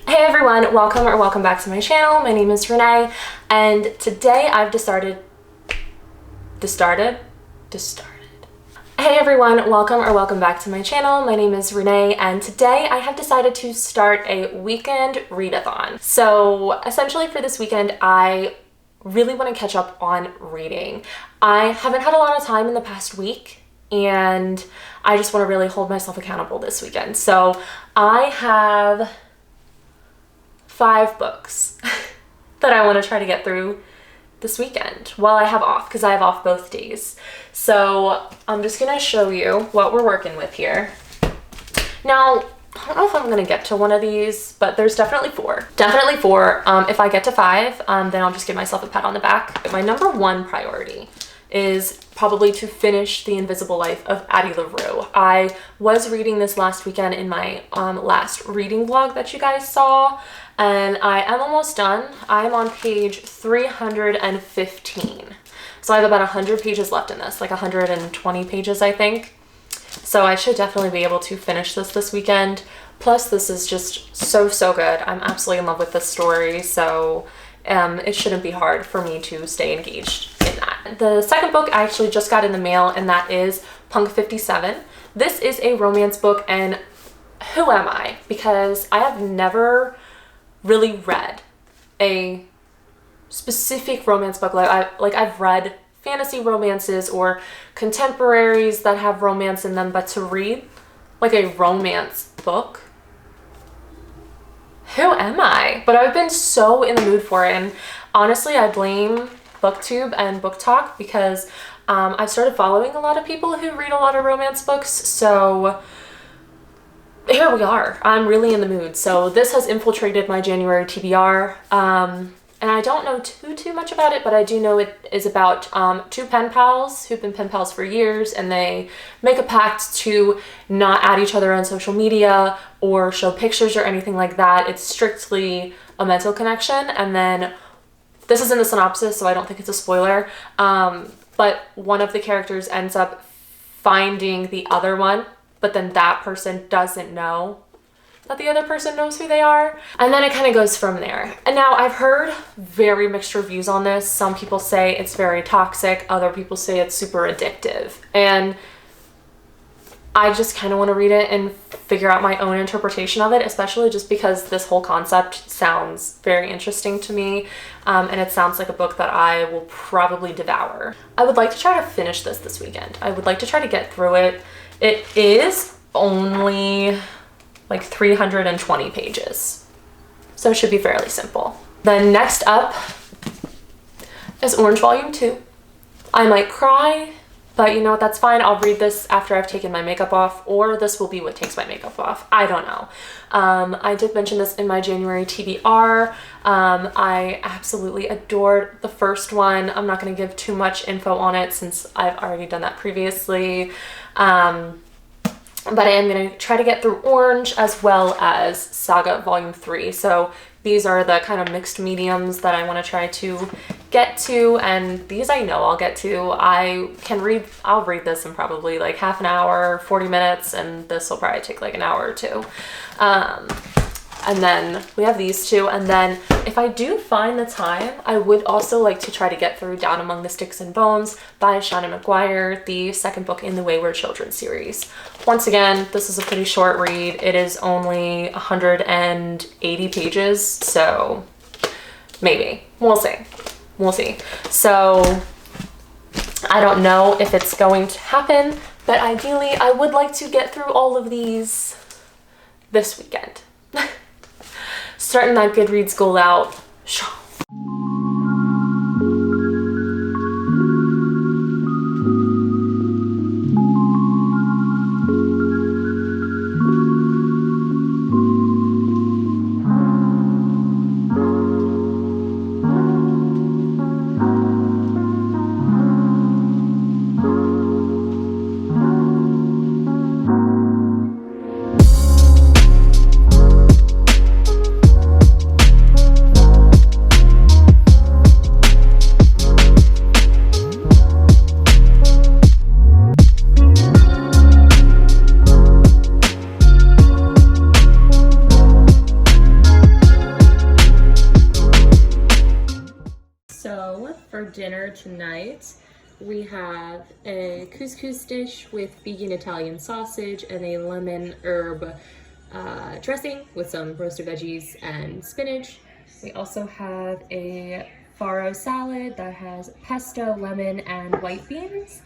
Hey everyone, welcome back to my channel. My name is Renee, and today I've decided. Hey everyone, welcome back to my channel. My name is Renee, and today I have decided to start a weekend readathon. So essentially for this weekend, I really want to catch up on reading. I haven't had a lot of time in the past week, and I just want to really hold myself accountable this weekend. So I have 5 books that I want to try to get through this weekend while I have off, because I have off both days. So I'm just going to show you what we're working with here. Now, I don't know if I'm going to get to one of these, but there's definitely 4. Definitely 4. If I get to 5, then I'll just give myself a pat on the back. My number 1 priority is probably to finish The Invisible Life of Addie LaRue. I was reading this last weekend in my last reading vlog that you guys saw, and I am almost done. I'm on page 315. So I have about 100 pages left in this, like 120 pages, I think. So I should definitely be able to finish this weekend. Plus, this is just so good. I'm absolutely in love with this story, so it shouldn't be hard for me to stay engaged in that. The second book I actually just got in the mail, and that is Punk 57. This is a romance book, and who am I? Because I have never really read a specific romance book. I've read fantasy romances or contemporaries that have romance in them, but to read like a romance book, who am I? But I've been so in the mood for it, and honestly I blame BookTube and Book Talk, because I've started following a lot of people who read a lot of romance books, so here we are. I'm really in the mood. So this has infiltrated my January TBR, and I don't know too much about it, but I do know it is about 2 pen pals who've been pen pals for years, and they make a pact to not add each other on social media or show pictures or anything like that. It's strictly a mental connection. And then this is in the synopsis, so I don't think it's a spoiler, but one of the characters ends up finding the other one, but then that person doesn't know that the other person knows who they are. And then it kind of goes from there. And now I've heard very mixed reviews on this. Some people say it's very toxic. Other people say it's super addictive. And I just kind of want to read it and figure out my own interpretation of it, especially just because this whole concept sounds very interesting to me. And it sounds like a book that I will probably devour. I would like to try to finish this weekend. I would like to try to get through it. It is only like 320 pages, so it should be fairly simple. Then next up is Orange Volume 2. I might cry, but you know what, that's fine. I'll read this after I've taken my makeup off, or this will be what takes my makeup off. I don't know. I did mention this in my January TBR. I absolutely adored the first one. I'm not going to give too much info on it since I've already done that previously. But I am going to try to get through Orange as well as Saga Volume 3. So these are the kind of mixed mediums that I want to try to get to, and these I know I'll get to. I'll read this in probably like half an hour, 40 minutes, and this will probably take like an hour or 2. And then we have these 2, and then if I do find the time, I would also like to try to get through Down Among the Sticks and Bones by Shannon McGuire, the second book in the Wayward Children series. Once again, this is a pretty short read. It is only 180 pages, so maybe. We'll see. So I don't know if it's going to happen, but ideally I would like to get through all of these this weekend. Starting that Goodreads goal out. for dinner tonight. We have a couscous dish with vegan Italian sausage and a lemon herb dressing with some roasted veggies and spinach. We also have a farro salad that has pesto, lemon, and white beans,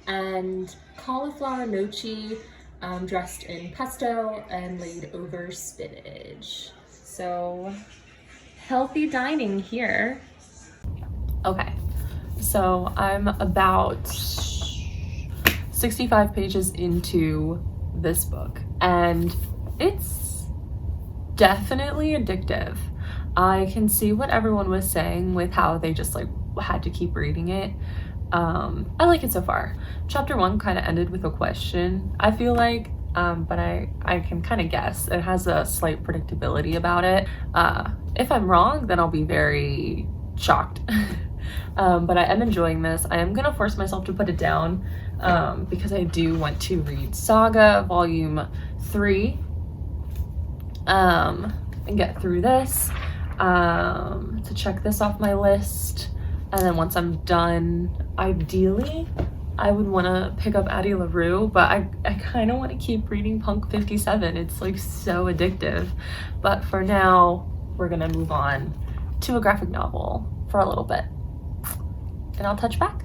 and cauliflower gnocchi dressed in pesto and laid over spinach. So healthy dining here. Okay, so I'm about 65 pages into this book, and it's definitely addictive. I can see what everyone was saying with how they just like had to keep reading it. I like it so far. Chapter 1 kind of ended with a question, I feel like, but I can kind of guess. It has a slight predictability about it. If I'm wrong, then I'll be very shocked. But I am enjoying this. I am gonna force myself to put it down because I do want to read Saga Volume 3 and get through this, to check this off my list. And then once I'm done, ideally, I would want to pick up Addie LaRue, but I kind of want to keep reading Punk 57. It's like so addictive. But for now, we're gonna move on to a graphic novel for a little bit. And I'll touch back.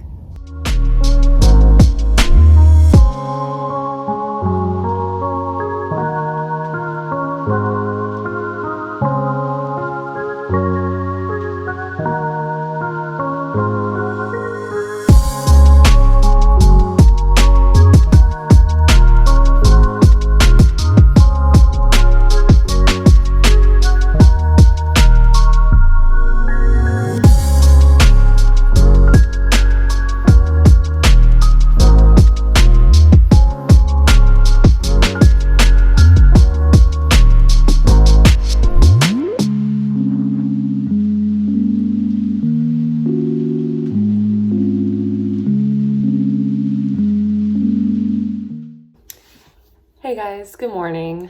Hey guys, good morning.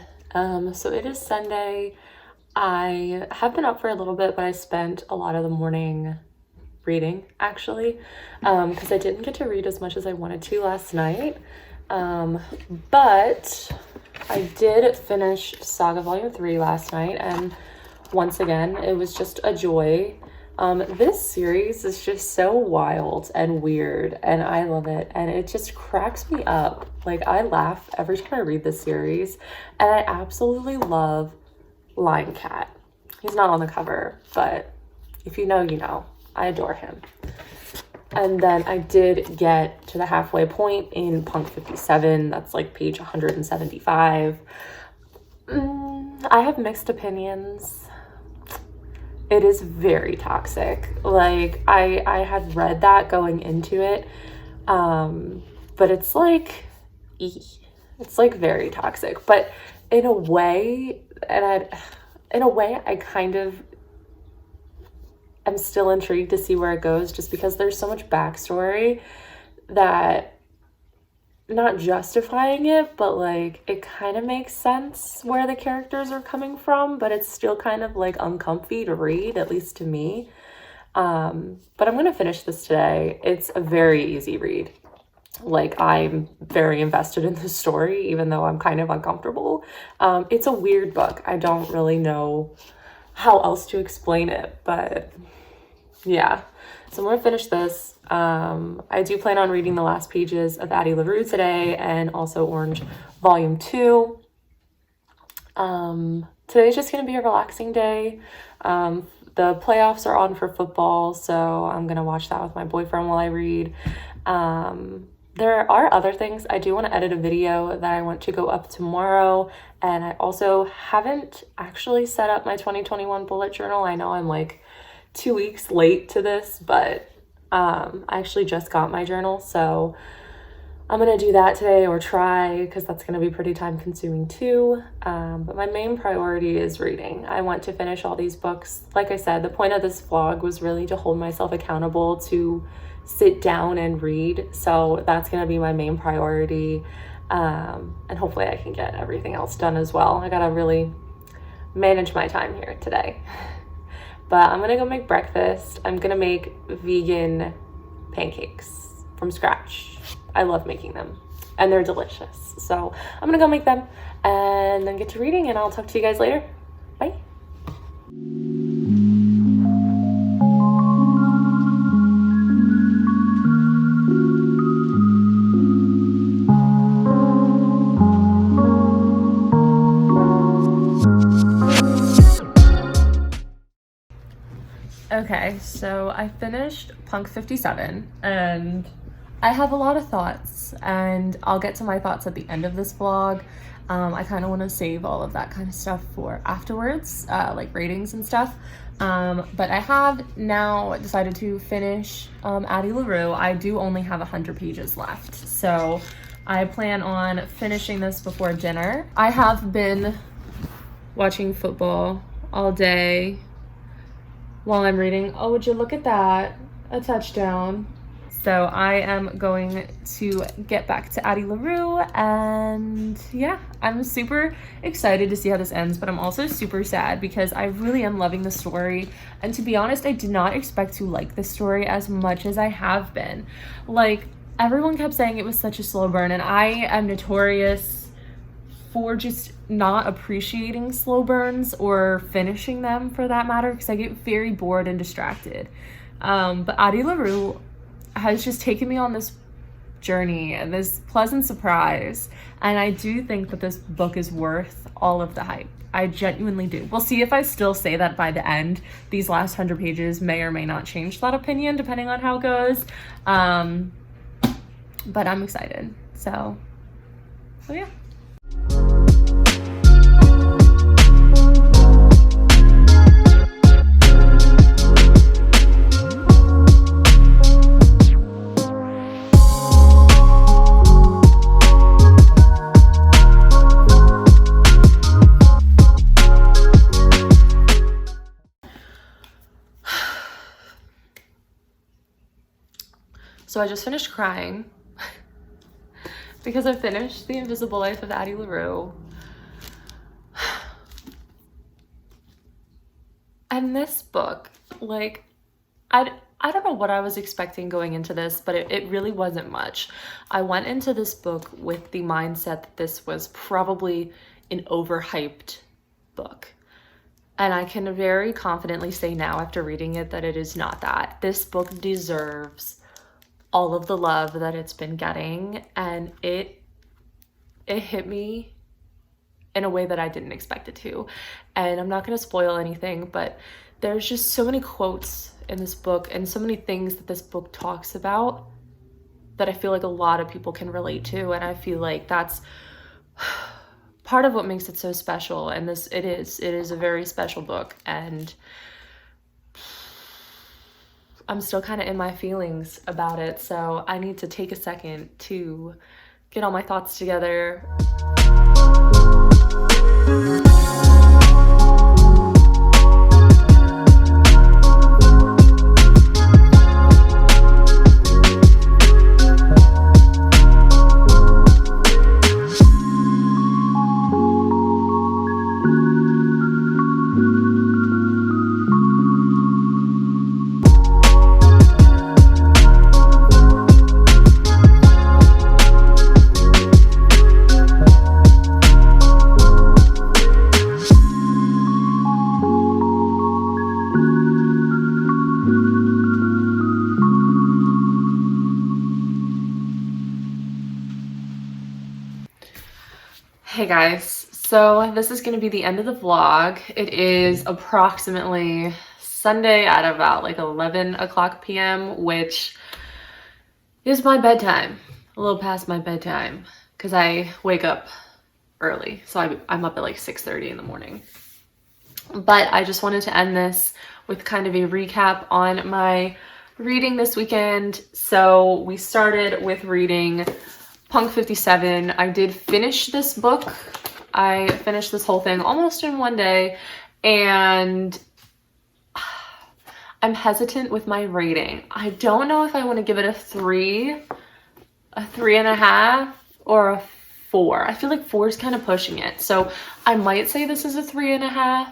So it is Sunday. I have been up for a little bit, but I spent a lot of the morning reading, actually, because I didn't get to read as much as I wanted to last night. But I did finish Saga Volume 3 last night, and once again, it was just a joy. This series is just so wild and weird, and I love it, and it just cracks me up. Like, I laugh every time I read this series, and I absolutely love Lion Cat. He's not on the cover, but if you know, you know. I adore him. And then I did get to the halfway point in Punk 57. That's like page 175. I have mixed opinions. It is very toxic. Like, I had read that going into it, but it's like very toxic. But in a way, I kind of am still intrigued to see where it goes, just because there's so much backstory that, not justifying it, but like it kind of makes sense where the characters are coming from, but it's still kind of like uncomfy to read, at least to me. But I'm gonna finish this today. It's a very easy read. Like, I'm very invested in the story, even though I'm kind of uncomfortable. It's a weird book. I don't really know how else to explain it, but yeah. So I'm gonna finish this. I do plan on reading the last pages of Addie LaRue today, and also Orange Volume 2. Today's just gonna be a relaxing day. The playoffs are on for football, so I'm gonna watch that with my boyfriend while I read. There are other things. I do want to edit a video that I want to go up tomorrow, and I also haven't actually set up my 2021 bullet journal. I know I'm like 2 weeks late to this, but I actually just got my journal, so I'm gonna do that today, or try, because that's gonna be pretty time consuming too. But my main priority is reading. I want to finish all these books. Like I said, the point of this vlog was really to hold myself accountable to sit down and read, so that's gonna be my main priority, and hopefully I can get everything else done as well. I gotta really manage my time here today. But I'm gonna go make breakfast. I'm gonna make vegan pancakes from scratch. I love making them and they're delicious. So I'm gonna go make them and then get to reading, and I'll talk to you guys later. Bye. Okay, so I finished Punk 57 and I have a lot of thoughts, and I'll get to my thoughts at the end of this vlog. I kind of want to save all of that kind of stuff for afterwards, like ratings and stuff. But I have now decided to finish Addie LaRue. I do only have 100 pages left, so I plan on finishing this before dinner. I have been watching football all day while I'm reading. Oh, would you look at that? A touchdown. So I am going to get back to Addie LaRue, and yeah, I'm super excited to see how this ends, but I'm also super sad because I really am loving the story. And to be honest, I did not expect to like this story as much as I have been. Like, everyone kept saying it was such a slow burn, and I am notorious for just not appreciating slow burns or finishing them for that matter, because I get very bored and distracted. But Addie LaRue has just taken me on this journey and this pleasant surprise, and I do think that this book is worth all of the hype. I genuinely do. We'll see if I still say that by the end. These last 100 pages may or may not change that opinion depending on how it goes, but I'm excited. So yeah. So I just finished crying because I finished The Invisible Life of Addie LaRue. And this book, like, I don't know what I was expecting going into this, but it really wasn't much. I went into this book with the mindset that this was probably an overhyped book. And I can very confidently say now after reading it that it is not that. This book deserves all of the love that it's been getting, and it hit me in a way that I didn't expect it to. And I'm not going to spoil anything, but there's just so many quotes in this book and so many things that this book talks about that I feel like a lot of people can relate to, and I feel like that's part of what makes it so special. And it is a very special book, and I'm still kind of in my feelings about it, so I need to take a second to get all my thoughts together. Hey guys, so this is going to be the end of the vlog. It is approximately Sunday at about like 11 o'clock p.m., which is my bedtime, a little past my bedtime, because I wake up early, so I'm up at like 6:30 in the morning. But I just wanted to end this with kind of a recap on my reading this weekend. So we started with reading Punk 57. I did finish this book. I finished this whole thing almost in one day, and I'm hesitant with my rating. I don't know if I want to give it a 3, a 3.5, or a 4. I feel like 4 is kind of pushing it, so I might say this is a 3.5.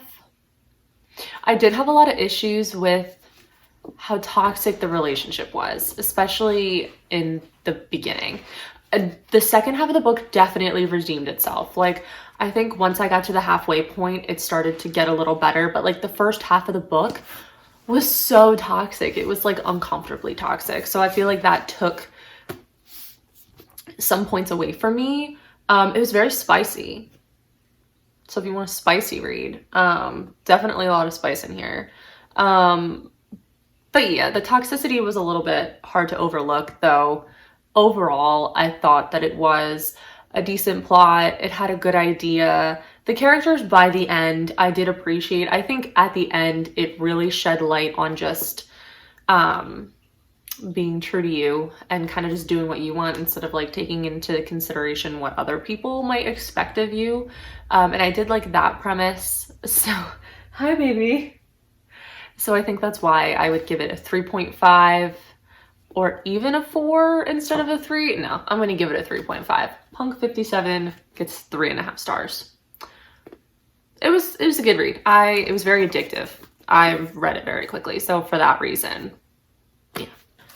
I did have a lot of issues with how toxic the relationship was, especially in the beginning. The second half of the book definitely redeemed itself. Like, I think once I got to the halfway point, it started to get a little better, but like the first half of the book was so toxic. It was like uncomfortably toxic. So I feel like that took some points away from me. It was very spicy. So if you want a spicy read, definitely a lot of spice in here. But yeah, the toxicity was a little bit hard to overlook, though. Overall, I thought that it was a decent plot. It had a good idea. The characters by the end, I did appreciate. I think at the end, it really shed light on just being true to you and kind of just doing what you want instead of like taking into consideration what other people might expect of you. And I did like that premise. So, hi baby. So I think that's why I would give it a 3.5 or even a 4 instead of a 3. No, I'm going to give it a 3.5. Punk 57 gets 3.5 stars. It was a good read. It was very addictive. I read it very quickly. So for that reason, yeah.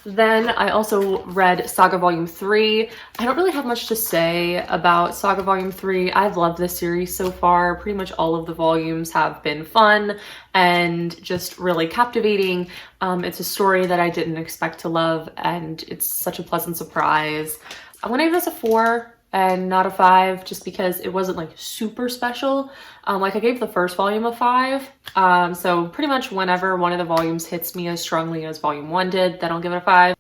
Then I also read Saga Volume 3. I don't really have much to say about Saga Volume 3. I've loved this series so far. Pretty much all of the volumes have been fun and just really captivating. It's a story that I didn't expect to love, and it's such a pleasant surprise. I'm gonna give this a 4 and not a 5, just because it wasn't like super special. Like I gave the first volume a 5. So pretty much whenever one of the volumes hits me as strongly as volume 1 did, then I'll give it a 5.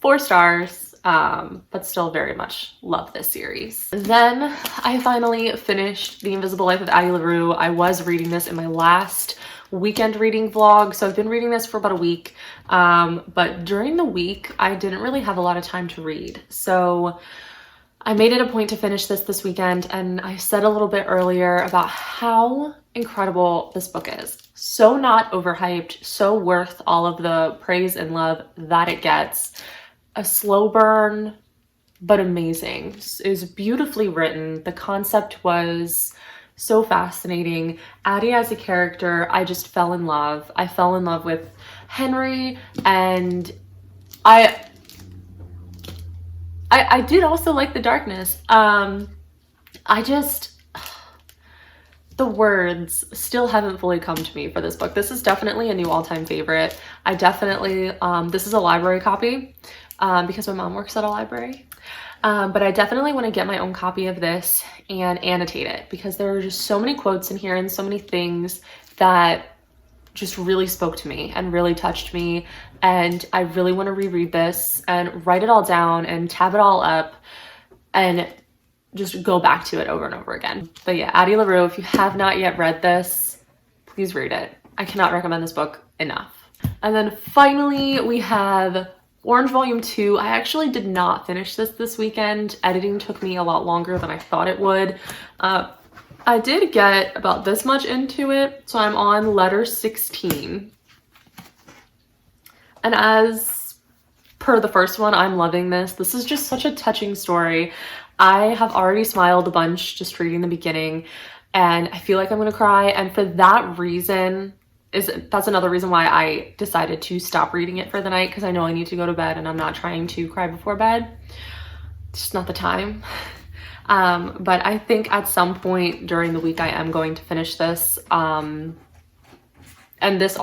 4 stars, but still very much love this series. Then I finally finished The Invisible Life of Addie LaRue. I was reading this in my last weekend reading vlog, so I've been reading this for about a week. But during the week, I didn't really have a lot of time to read. So I made it a point to finish this weekend, and I said a little bit earlier about how incredible this book is. So not overhyped, so worth all of the praise and love that it gets. A slow burn, but amazing. It was beautifully written. The concept was so fascinating. Addie as a character, I just fell in love. I fell in love with Henry, and I did also like the darkness. The words still haven't fully come to me for this book. This is definitely a new all-time favorite. I definitely, this is a library copy because my mom works at a library. But I definitely want to get my own copy of this and annotate it, because there are just so many quotes in here and so many things that just really spoke to me and really touched me, and I really want to reread this and write it all down and tab it all up and just go back to it over and over again. But yeah, Addie LaRue, if you have not yet read this, please read it. I cannot recommend this book enough. And then finally we have Orange Volume 2. I actually did not finish this weekend. Editing took me a lot longer than I thought it would. I did get about this much into it, so I'm on letter 16. And as per the first one, I'm loving this. This is just such a touching story. I have already smiled a bunch just reading the beginning, and I feel like I'm gonna cry. And for that reason, that's another reason why I decided to stop reading it for the night, because I know I need to go to bed and I'm not trying to cry before bed. It's just not the time. But I think at some point during the week I am going to finish this. And this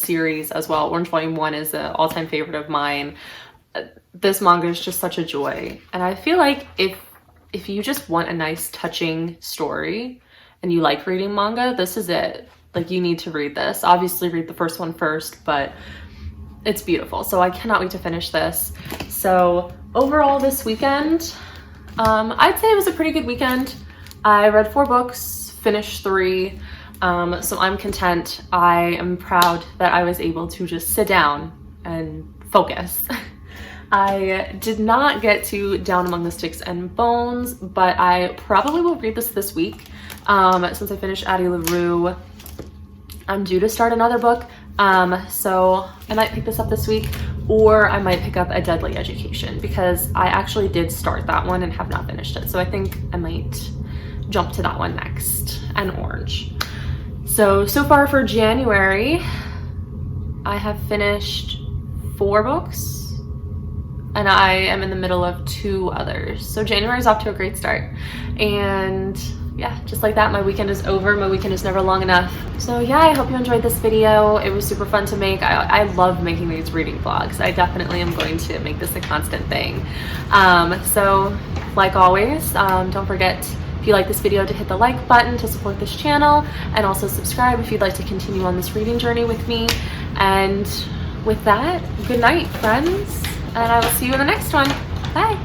series as well. Orange Volume 1 is an all-time favorite of mine. This manga is just such a joy. And I feel like if you just want a nice touching story and you like reading manga, this is it. Like, you need to read this. Obviously read the first one first, but it's beautiful. So I cannot wait to finish this. So overall this weekend, I'd say it was a pretty good weekend. I read 4 books, finished 3, so I'm content. I am proud that I was able to just sit down and focus. I did not get to Down Among the Sticks and Bones, but I probably will read this week. Since I finished Addie LaRue, I'm due to start another book, so I might pick this up this week, or I might pick up A Deadly Education, because I actually did start that one and have not finished it. So I think I might jump to that one next, and Orange. So far for January, I have finished 4 books and I am in the middle of 2 others. So January is off to a great start. And yeah, just like that, my weekend is over. My weekend is never long enough. So yeah, I hope you enjoyed this video. It was super fun to make. I love making these reading vlogs. I definitely am going to make this a constant thing. So like always, don't forget, if you like this video, to hit the like button to support this channel, and also subscribe if you'd like to continue on this reading journey with me. And with that, good night, friends, and I will see you in the next one. Bye.